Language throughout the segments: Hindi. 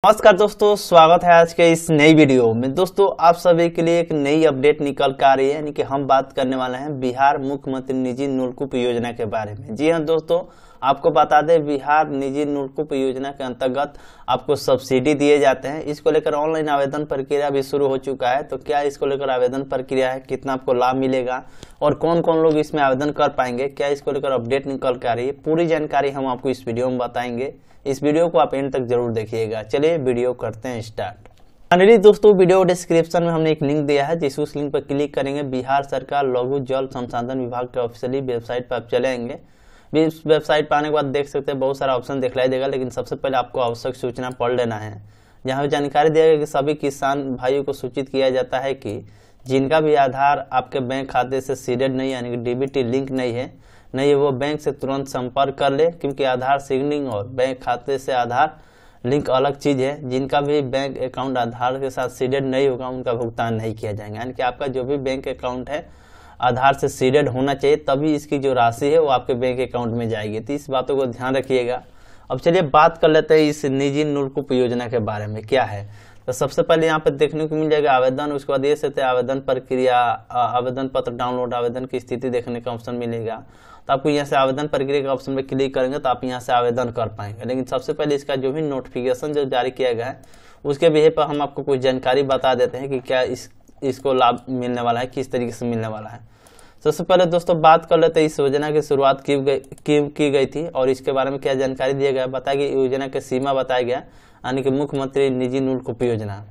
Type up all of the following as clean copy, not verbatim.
नमस्कार दोस्तों, स्वागत है आज के इस नई वीडियो में। दोस्तों, आप सभी के लिए एक नई अपडेट निकल कर आ रही है, यानी कि हम बात करने वाले हैं बिहार मुख्यमंत्री निजी नलकूप योजना के बारे में। जी हां दोस्तों, आपको बता दें, बिहार निजी नलकूप योजना के अंतर्गत आपको सब्सिडी दिए जाते हैं। इसको लेकर ऑनलाइन आवेदन प्रक्रिया भी शुरू हो चुका है। तो क्या इसको लेकर आवेदन प्रक्रिया है, कितना आपको लाभ मिलेगा और कौन कौन लोग इसमें आवेदन कर पाएंगे, क्या इसको लेकर अपडेट निकल कर आ रही है, पूरी जानकारी हम आपको इस वीडियो में बताएंगे। इस वीडियो को आप एंड तक जरूर देखिएगा। चलिए वीडियो करते हैं स्टार्ट। फाइनली दोस्तों, वीडियो डिस्क्रिप्शन में हमने एक लिंक दिया है, जिस उस लिंक पर क्लिक करेंगे बिहार सरकार लघु जल संसाधन विभाग के ऑफिशियली वेबसाइट पर आप चलेंगे। इस वेबसाइट पर आने के बाद देख सकते हैं बहुत सारा ऑप्शन दिखलाई देगा, लेकिन सबसे पहले आपको आवश्यक सूचना पढ़ लेना है। यहाँ पे जानकारी दिया गया कि सभी किसान भाइयों को सूचित किया जाता है कि जिनका भी आधार आपके बैंक खाते से सीडेड नहीं, यानी कि डीबीटी लिंक नहीं है, वो बैंक से तुरंत संपर्क कर ले, क्योंकि आधार सिंकिंग और बैंक खाते से आधार लिंक अलग चीज है। जिनका भी बैंक अकाउंट आधार के साथ सीडेड नहीं होगा, उनका भुगतान नहीं किया जाएगा। यानी कि आपका जो भी बैंक अकाउंट है आधार से सीडेड होना चाहिए, तभी इसकी जो राशि है वो आपके बैंक अकाउंट में जाएगी। तो इस बातों को ध्यान रखिएगा। अब चलिए बात कर लेते हैं इस निजी नलकूप योजना के बारे में क्या है। तो सबसे पहले यहाँ पे देखने को मिल जाएगा आवेदन, उसके बाद ये सकते आवेदन प्रक्रिया, आवेदन पत्र डाउनलोड, आवेदन की स्थिति देखने का ऑप्शन मिलेगा। तो आपको यहाँ से आवेदन प्रक्रिया के ऑप्शन में क्लिक करेंगे तो आप यहाँ से आवेदन कर पाएंगे। लेकिन सबसे पहले इसका जो भी नोटिफिकेशन जो जारी किया गया है उसके विषय पर हम आपको कुछ जानकारी बता देते हैं कि क्या इसको लाभ मिलने वाला है, किस तरीके से मिलने वाला है। सबसे पहले दोस्तों बात कर लेते हैं इस योजना की शुरुआत की गई थी और इसके बारे में क्या जानकारी दिया गया। बताया गया योजना की सीमा बताया गया, यानी कि मुख्यमंत्री निजी नलकूप योजना।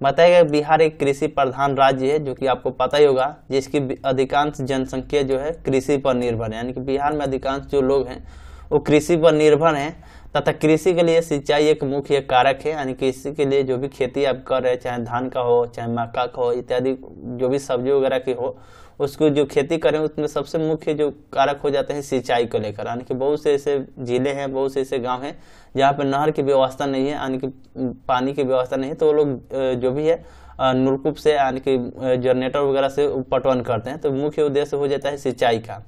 बताया गया बिहार एक कृषि प्रधान राज्य है, जो कि आपको पता ही होगा, जिसकी अधिकांश जनसंख्या जो है कृषि पर निर्भर है। यानी कि बिहार में अधिकांश जो लोग हैं वो कृषि पर निर्भर हैं, तथा कृषि के लिए सिंचाई एक मुख्य कारक है। यानी कि इसी के लिए जो भी खेती आप कर रहे हैं, चाहे धान का हो, चाहे मक्का का हो, इत्यादि जो भी सब्जी वगैरह की हो, उसको जो खेती करें उसमें सबसे मुख्य जो कारक हो जाते हैं सिंचाई को लेकर। यानी कि बहुत से ऐसे जिले हैं, बहुत से ऐसे गांव हैं जहाँ पे नहर की व्यवस्था नहीं है, यानी कि पानी की व्यवस्था नहीं है, तो वो लोग जो भी है नलकूप से, यानी कि जनरेटर वगैरह से पटवन करते हैं। तो मुख्य उद्देश्य हो जाता है सिंचाई का।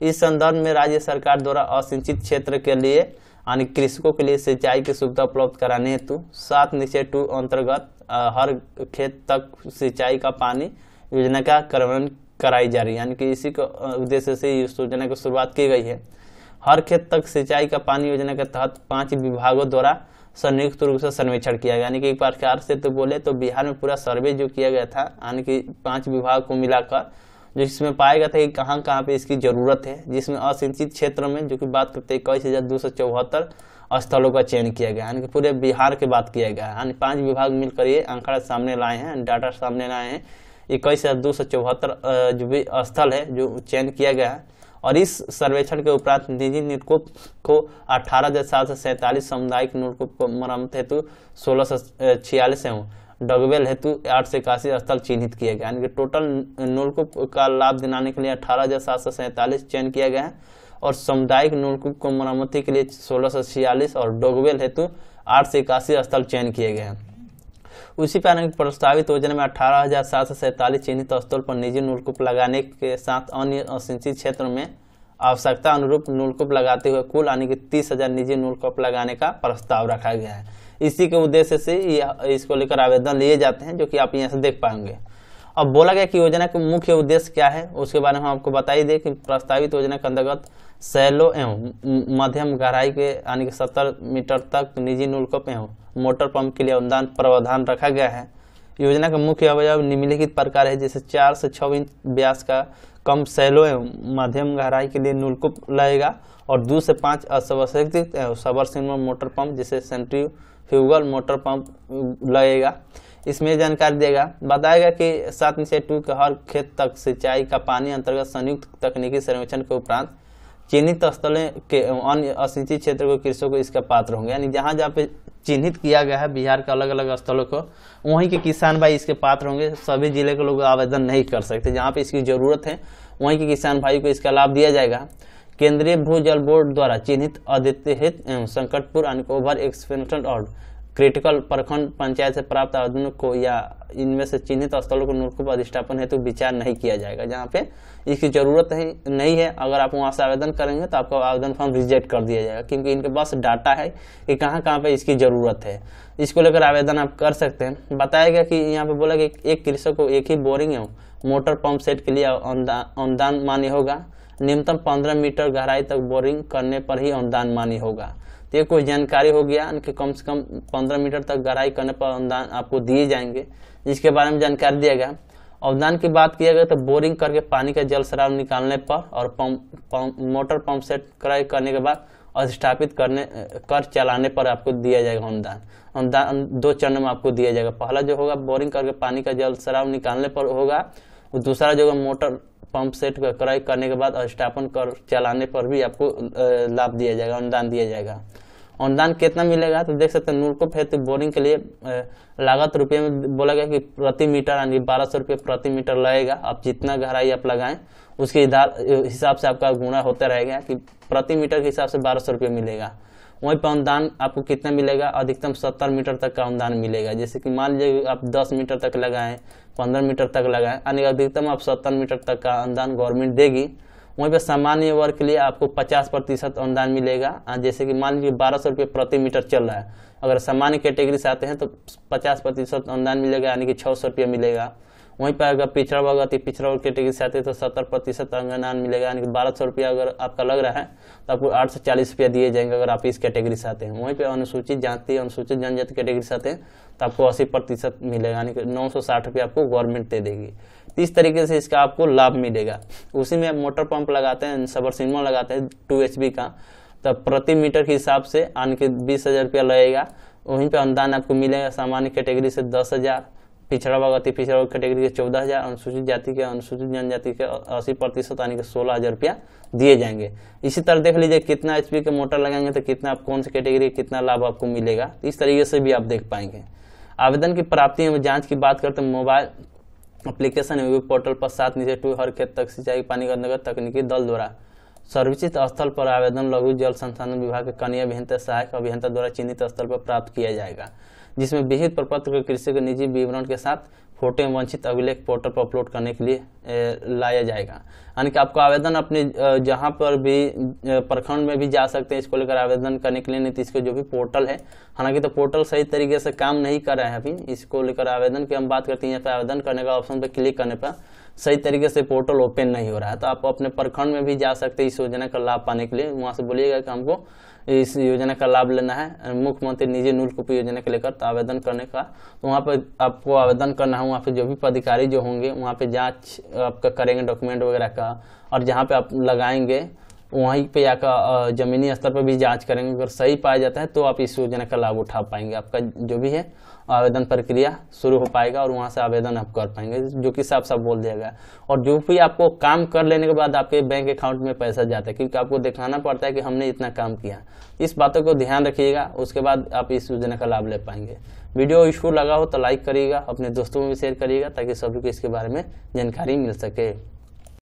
इस संदर्भ में राज्य सरकार द्वारा असिंचित क्षेत्र के लिए, यानी कृषकों के लिए सिंचाई की सुविधा उपलब्ध कराने हेतु 7 निश्चय 2 अंतर्गत हर खेत तक सिंचाई का पानी योजना का कार्यान्वयन कराई जा रही है। यानी कि इसी को उद्देश्य से इस योजना की शुरुआत की गई है। हर खेत तक सिंचाई का पानी योजना के तहत 5 विभागों द्वारा संयुक्त रूप से सर्वेक्षण किया गया। यानी कि एक प्रकार से तो बोले तो बिहार में पूरा सर्वे जो किया गया था, यानी कि 5 विभाग को मिलाकर, जिसमें पाया गया था कि कहाँ कहाँ पे इसकी जरूरत है। जिसमें असिंचित क्षेत्र में जो कि बात करते हैं 21,274 स्थलों का चयन किया गया, यानी कि पूरे बिहार की बात किया गया। यानी 5 विभाग मिलकर ये आंकड़ा सामने लाए हैं, डाटा सामने लाए हैं। 21,274 जो भी स्थल है जो चयन किया गया है। और इस सर्वेक्षण के उपरांत निजी नलकूप को 18,747 सामुदायिक नलकूप को मरम्मत हेतु 1646 एवं डगवेल हेतु 881 स्थल चिन्हित किए गए। यानी कि टोटल नलकूप का लाभ दिलाने के लिए 18,747 चयन किया गया है और सामुदायिक नलकूप को मरम्मति के लिए 1646 और डगवेल हेतु 881 स्थल चयन किए गए हैं। उसी कारण प्रस्तावित योजना में 18,747 चिन्हित स्थल पर निजी नलकूप लगाने के साथ अन्य असिंचित क्षेत्र में आवश्यकता अनुरूप नलकूप लगाते हुए कुल, यानी कि 30,000 निजी नलकूप लगाने का प्रस्ताव रखा गया है। इसी के उद्देश्य से इसको लेकर आवेदन लिए जाते हैं, जो कि आप यहाँ से देख पाएंगे। अब बोला गया कि योजना का मुख्य उद्देश्य क्या है, उसके बारे में हम आपको बता ही दें कि प्रस्तावित योजना के अंतर्गत सैलो एवं मध्यम गहराई के, यानी कि 70 मीटर तक निजी नलकूप एवं मोटर पंप के लिए अनुदान प्रावधान रखा गया है। योजना का मुख्य अवयव निम्नलिखित प्रकार है, जैसे 4 से 6 इंच व्यास का कम सैलो एवं मध्यम गहराई के लिए नलकूप लगेगा और 2 से 5 असंरक्षित सबमर्सिबल मोटर पंप, जैसे सेंट्रीफ्यूगल मोटर पंप लगेगा। इसमें जानकारी देगा, बताएगा कि 7 निश्चय 2 के हर खेत तक सिंचाई का पानी अंतर्गत संयुक्त तकनीकी सर्वेक्षण के उपरांत चिन्हित स्थलों के अन्य असिंचित क्षेत्र को कृषकों इसका पात्र होंगे। यानी जहाँ जहाँ पे चिन्हित किया गया है बिहार के अलग अलग स्थलों को, वहीं के किसान भाई इसके पात्र होंगे। सभी जिले के लोग आवेदन नहीं कर सकते। जहाँ पे इसकी जरूरत है वहीं के किसान भाई को इसका लाभ दिया जाएगा। केंद्रीय भूजल बोर्ड द्वारा चिन्हित अद्वितीय एवं संकटपूर्ण ओवर एक्सपेंशन और क्रिटिकल प्रखंड पंचायत से प्राप्त आवेदनों को या इनमें से चिन्हित स्थलों को नलकूप अधिष्ठापन हेतु विचार नहीं किया जाएगा। जहाँ पे इसकी जरूरत नहीं है, अगर आप वहां से आवेदन करेंगे तो आपका आवेदन फॉर्म रिजेक्ट कर दिया जाएगा, क्योंकि इनके पास डाटा है कि कहाँ कहाँ पे इसकी जरूरत है। इसको लेकर आवेदन आप कर सकते हैं। बताया गया कि यहाँ पे बोला कि एक कृषक को एक ही बोरिंग एवं मोटर पंप सेट के लिए अनुदान मान्य होगा। न्यूनतम 15 मीटर गहराई तक बोरिंग करने पर ही अनुदान मान्य होगा। तो ये कोई जानकारी हो गया कि कम से कम 15 मीटर तक गहराई करने पर अनुदान आपको दिए जाएंगे, जिसके बारे में जानकारी दिया गया। अनुदान की बात किया गया तो बोरिंग करके पानी का जल स्राव निकालने पर और मोटर पंप सेट क्रय करने के बाद अधिष्ठापित कर चलाने पर आपको दिया जाएगा अनुदान। अनुदान 2 चरणों में आपको दिया जाएगा। पहला जो होगा बोरिंग करके पानी का जल स्राव निकालने पर होगा, दूसरा जो होगा मोटर पंप सेट का क्रय करने के बाद अधिष्ठापन कर चलाने पर भी आपको लाभ दिया जाएगा, अनुदान दिया जाएगा। अनुदान कितना मिलेगा तो देख सकते हैं, नलकूप हेतु बोरिंग के लिए लागत रुपये में बोला गया कि प्रति मीटर यानी 1200 रुपये प्रति मीटर लगेगा। आप जितना गहराई आप लगाएं उसके हिसाब से आपका गुणा होता रहेगा कि प्रति मीटर के हिसाब से 1200 रुपये मिलेगा। वहीं पर अनुदान आपको कितना मिलेगा, अधिकतम 70 मीटर तक का अनुदान मिलेगा। जैसे कि मान लीजिए आप 10 मीटर तक लगाएं, 15 मीटर तक लगाएं, यानी अधिकतम आप 70 मीटर तक का अनुदान गवर्नमेंट देगी। वहीं पर सामान्य वर्ग के लिए आपको 50% अनुदान मिलेगा। जैसे कि मान लीजिए 1200 रुपये प्रति मीटर चल रहा है, अगर सामान्य कैटेगरी से आते हैं तो 50% अनुदान मिलेगा, यानी कि 600 रुपये मिलेगा। वहीं पर अगर पिछड़ा वर्ग पिछड़ा वर्ग कैटेगरी से आते हैं तो 70% अनुदान मिलेगा, यानी कि 1200 रुपया अगर आपका लग रहा है तो आपको 840 रुपया दिए जाएंगे अगर आप इस कैटेगरी से आते हैं। वहीं पर अनुसूचित जाति अनुसूचित जनजाति कैटेगरी से आते हैं तो आपको 80% मिलेगा, यानी कि 960 रुपया आपको गवर्नमेंट दे देगी। इस तरीके से इसका आपको लाभ मिलेगा। उसी में मोटर पंप लगाते हैं, सबमर्सिबल लगाते हैं 2 HP का, तब प्रति मीटर के हिसाब से यानी कि 20,000 रुपया लगेगा। वहीं पे अनुदान आपको मिलेगा सामान्य कैटेगरी से 10,000, पिछड़ा वर्ग पिछड़ा वर्ग कैटेगरी के 14,000, अनुसूचित जाति के अनुसूचित जनजाति के 80% यानी कि 16,000 रुपया दिए जाएंगे। इसी तरह देख लीजिए कितना HP के मोटर लगाएंगे तो कितना आप कौन सी कैटेगरी कितना लाभ आपको मिलेगा, इस तरीके से भी आप देख पाएंगे। आवेदन की प्राप्ति एवं जाँच की बात करते हैं, मोबाइल एप्लीकेशन वेब पोर्टल पर 7 नीचे 2 हर खेत तक सिंचाई पानी का नगर तकनीकी दल द्वारा सर्वोचित स्थल पर आवेदन लघु जल संसाधन विभाग के कनीय अभियंता सहायक अभियंता द्वारा चिन्हित स्थल पर प्राप्त किया जाएगा, जिसमें विहित प्रपत्र को कृषि के निजी विवरण के साथ फोटो एवं वंचित अभिलेख पोर्टल पर अपलोड करने के लिए लाया जाएगा। यानी कि आपको आवेदन अपने जहां पर भी प्रखंड में भी जा सकते हैं इसको लेकर आवेदन करने के लिए। नहीं तो इसको जो भी पोर्टल है, हालांकि तो पोर्टल सही तरीके से काम नहीं कर रहा है अभी। इसको लेकर आवेदन की हम बात करते हैं, यहाँ पे आवेदन करने का ऑप्शन पे क्लिक करने पर सही तरीके से पोर्टल ओपन नहीं हो रहा है। तो आप अपने प्रखंड में भी जा सकते हैं इस योजना का लाभ पाने के लिए। वहां से बोलिएगा कि हमको इस योजना का लाभ लेना है, मुख्यमंत्री निजी नलकूप योजना के लेकर, तो आवेदन करने का तो वहाँ पे आपको आवेदन करना है। वहाँ पे जो भी पदाधिकारी जो होंगे वहाँ पे जांच आपका करेंगे डॉक्यूमेंट वगैरह का, और जहाँ पे आप लगाएंगे वहीं पे आकर जमीनी स्तर पर भी जांच करेंगे। अगर सही पाया जाता है तो आप इस योजना का लाभ उठा पाएंगे। आपका जो भी है आवेदन प्रक्रिया शुरू हो पाएगा और वहां से आवेदन आप कर पाएंगे, जो कि साफ साफ बोल दिया गया। और जो भी आपको काम कर लेने के बाद आपके बैंक अकाउंट में पैसा जाता है, क्योंकि आपको दिखाना पड़ता है कि हमने इतना काम किया। इस बातों को ध्यान रखिएगा, उसके बाद आप इस योजना का लाभ ले पाएंगे। वीडियो यूजफुल लगा हो तो लाइक करिएगा, अपने दोस्तों में भी शेयर करिएगा ताकि सभी को इसके बारे में जानकारी मिल सके।